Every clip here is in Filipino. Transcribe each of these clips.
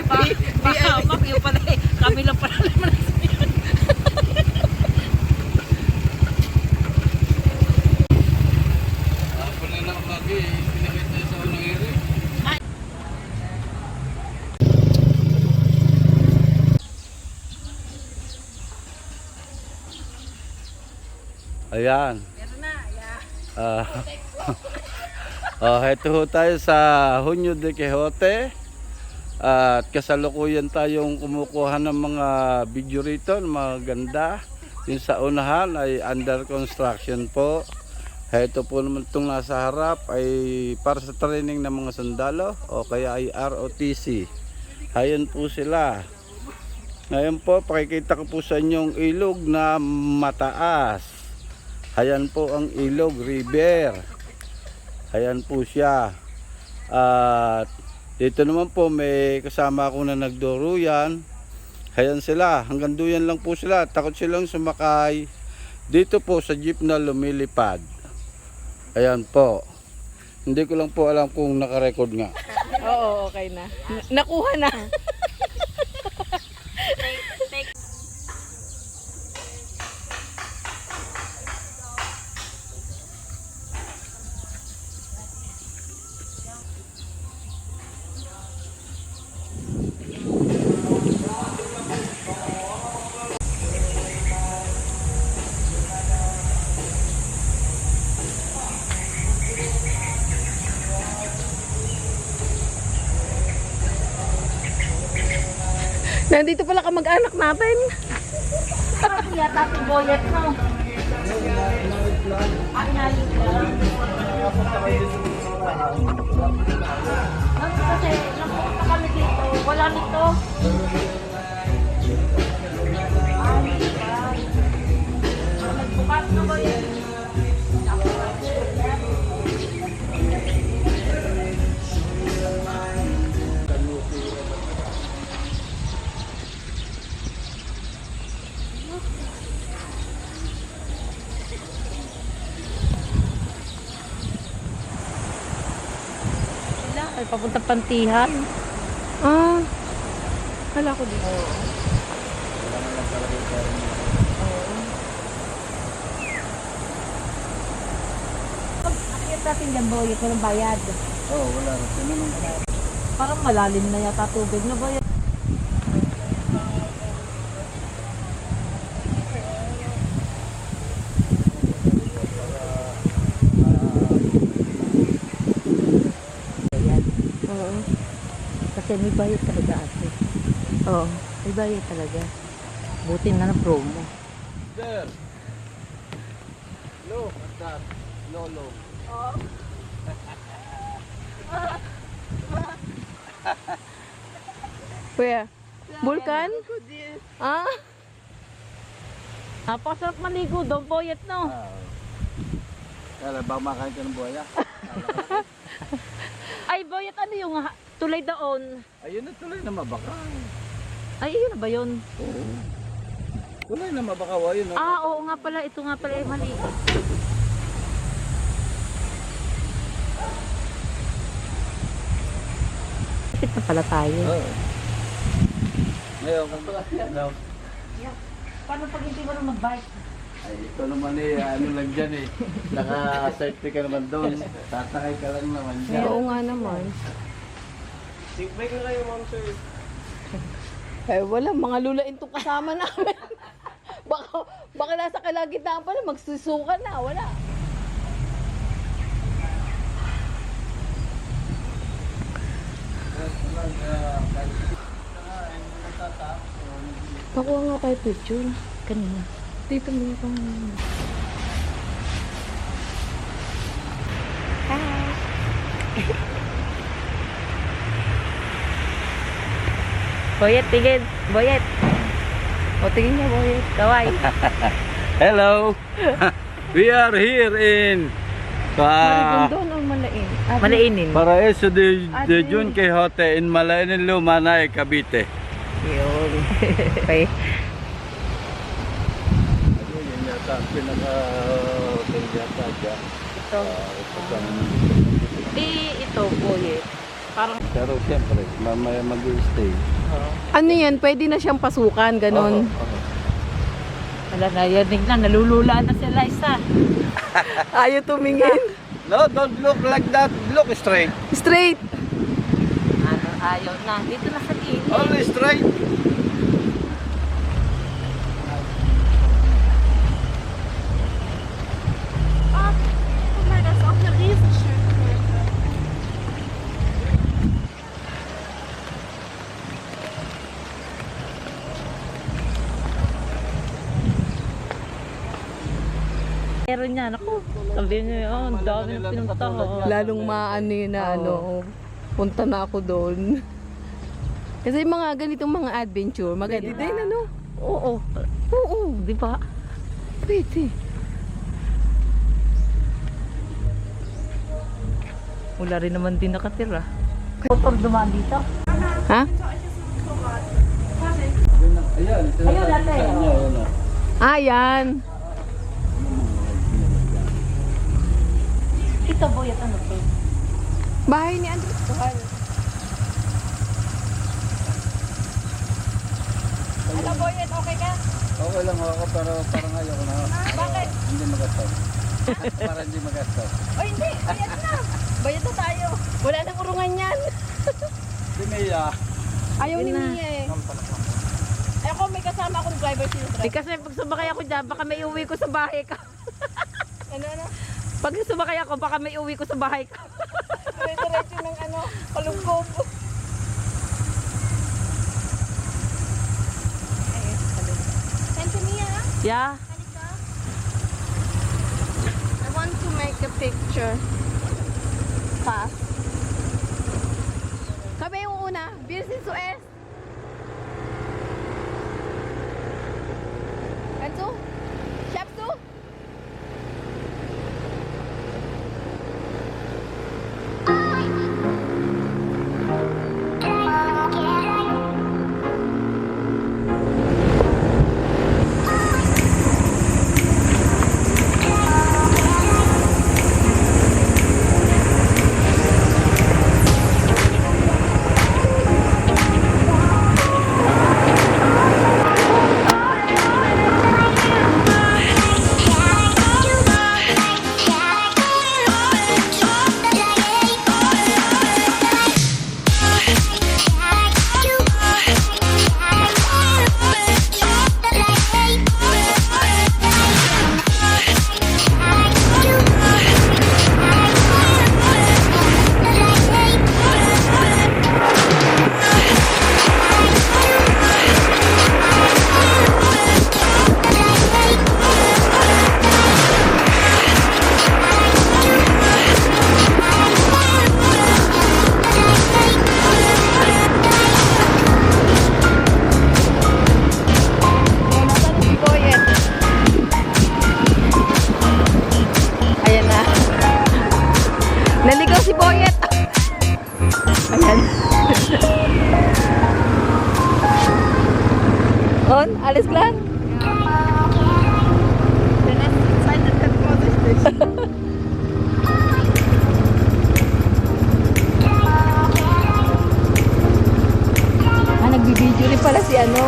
Baka mak, yung pala eh. Kami lang pala naman. Ayan. Pero na, Ah, heto ho tayo sa Hunyo de Quijote. At kasalukuyan tayong kumukuha ng mga video rito, mga ganda. Yung sa unahan ay under construction po. Heto po naman itong nasa harap ay para sa training ng mga sundalo o kaya ay ROTC. Ayan po sila. Ngayon po, pakikita ko po sa inyong ilog na mataas. Ayan po ang Ilog River. Ayan po siya. At dito naman po may kasama ako na nagduruyan. Ayan sila. Hanggang duyan lang po sila. Takot silang sumakay dito po sa jeep na lumilipad. Ayan po. Hindi ko lang po alam kung nakarecord nga. Oo, okay na. Nakuha na. Nandito pala ka mag-anak natin. Ako yata si Boyet, no? Inalit lang. Kasi napunta kami dito, wala nito. Nagbukas na ba yun? Ay, papunta Pantihan. Ah, kala ko dito. Akit natin dyan, Boyet, walang bayad. Oh, wala rin. Parang malalim na yata tubig na, Boyet. Kasi may bayad talaga ate. Oo, may bayad talaga. Buti na ng promo. There. Look at that. Lolo. Kuya, Vulcan? Ah? Napakasarap maligo doon, Boyet, no? Kaya ba makain ka ng buhaya? Ay, Boyet, ano yung tulay daon? Ayun na tuloy na mabaka. Ay, yun na ba yun? Oo. Tuloy na mabaka. Ayun. Ah, oo nga pala. Ito nga pala ay mali. Kapit na pala tayo. Oo. Ngayon, kung ano, Paano pag hindi mo na mag-bike? ay ito naman eh, ano lang dyan eh. Naka-safety ka naman doon. Tatakay ka lang naman dyan. Oo nga naman. Sigbay ka kayo, ma'am sir. Eh, wala. Mga lulain itong kasama namin. baka nasa kalagitnaan pala. Magsusuka na. Wala. Nakuha nga tayo picture. Kanina. Dito mo yung Boyet, tingin. Boyet. O, tingin niya, Boyet. Kaway. Hello! We are here in Marigondon o Malain? Malainin. Paraíso de Jun Quijote in Malain, Lumanay, Cavite. Yun. Okay. Yun yata, pinaka-hotel yata dyan. Ito. Ito, Boyet. Parang Pero siyempre, mamaya mag-stay. Ano yan? Pwede na siyang pasukan, ganon. Wala na, yan na, nalulula na sila isa. Ayaw tumingin. No, don't look like that. Look straight. Straight. Ano, ayaw na. Dito na sa gilid. Only straight. Guck mal, da ist auch eine Riesenschildkröte. Meron niya, naku. Sabi niya, oh, ang dami ng pinunta ko. Lalong maano yun na ano, punta na ako doon. Kasi mga ganitong mga adventure, maganda din ano. Oo. Oo, Di ba? pwede. Wala rin naman din nakatira. Motor dumaan dito. Ha? Ayan, Ayun, ate. Ah, yan. Ito, boy, at ano to? Bahay ni Andres Buhal. Alam mo yun, okay ka? Okay lang ako, pero parang ayaw ko na. Bakit? Hindi magastaw. Para hindi magastaw. O hindi, bayad na. Bayad na tayo. Wala nang urungan yan. Si Mia. Ayaw ni Mia eh. Eh ako may kasama akong driver Eh sinusra. kasi pag sumakay ako dyan, baka may uwi ko sa bahay ko. Ano? Pag sumakay ako, baka may uwi ko sa bahay ko. Diretso ng ano, kalungkog. Send to Mia. Yeah. Halika. I want to make a picture. Fast. Kami yung una, Virsin Suez. Anso? Shapsu? Ayan na. Naligaw si Boyet. Ayan. On, alis lang. The next inside the headquarters station. Ah, nagbibideo rin pala si ano.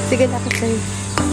Sige, lakad tayo.